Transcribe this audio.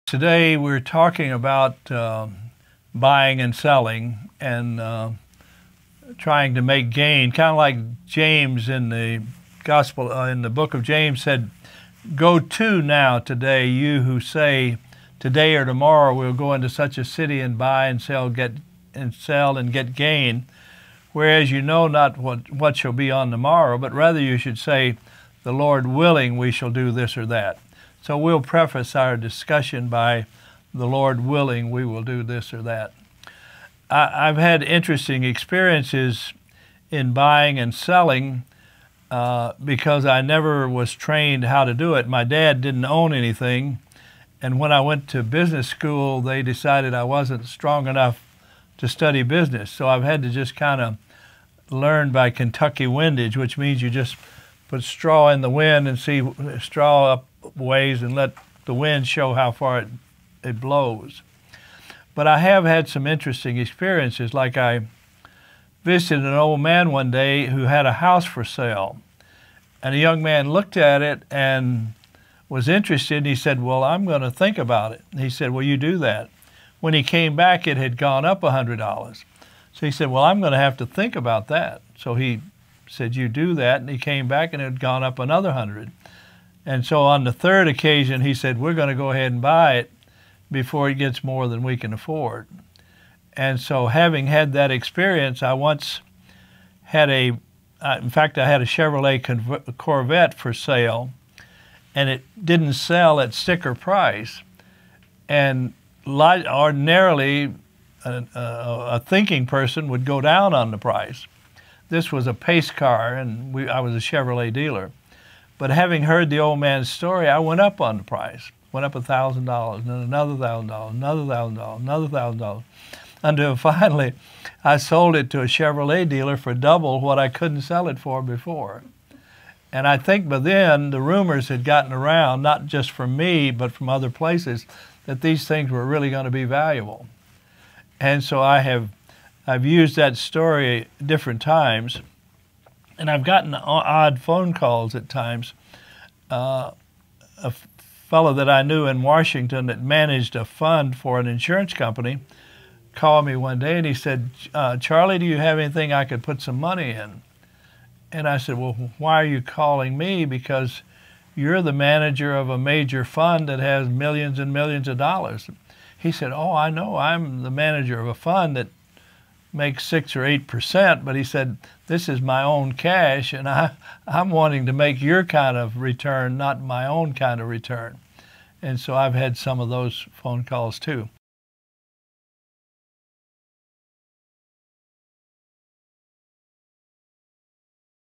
Today we're talking about buying and selling and trying to make gain, kind of like James in the gospel, in the book of James said, "Go to now today, you who say, today or tomorrow we'll go into such a city and buy and sell, and get gain, whereas you know not what shall be on the morrow, but rather you should say, the Lord willing, we shall do this or that." So we'll preface our discussion by, the Lord willing, we will do this or that. I've had interesting experiences in buying and selling because I never was trained how to do it. My dad didn't own anything, and when I went to business school, they decided I wasn't strong enough to study business. So I've had to just kind of learn by Kentucky windage, which means you just put straw in the wind and see straw up ways and let the wind show how far it blows. But I have had some interesting experiences. Like I visited an old man one day who had a house for sale, and a young man looked at it and was interested, and he said, "Well, I'm going to think about it." And he said, "Well, you do that." When he came back, it had gone up $100. So he said, "Well, I'm going to have to think about that." So he said, "You do that," and he came back and it had gone up another 100. And so on the third occasion, he said, "We're going to go ahead and buy it before it gets more than we can afford." And so having had that experience, I once had in fact, I had a Chevrolet Corvette for sale, and it didn't sell at sticker price. And ordinarily, a thinking person would go down on the price. This was a pace car, and I was a Chevrolet dealer. But having heard the old man's story, I went up on the price. Went up $1,000, and then another $1,000, another $1,000, another $1,000, until finally I sold it to a Chevrolet dealer for double what I couldn't sell it for before. And I think by then the rumors had gotten around, not just from me, but from other places, that these things were really going to be valuable. And so I've used that story different times. And I've gotten odd phone calls at times. A fellow that I knew in Washington that managed a fund for an insurance company called me one day and he said, "Charlie, do you have anything I could put some money in?" And I said, "Well, why are you calling me? Because you're the manager of a major fund that has millions and millions of dollars." He said, "Oh, I know. I'm the manager of a fund that makes 6 or 8%, but he said, this is my own cash, and I'm wanting to make your kind of return, not my own kind of return." And so I've had some of those phone calls too.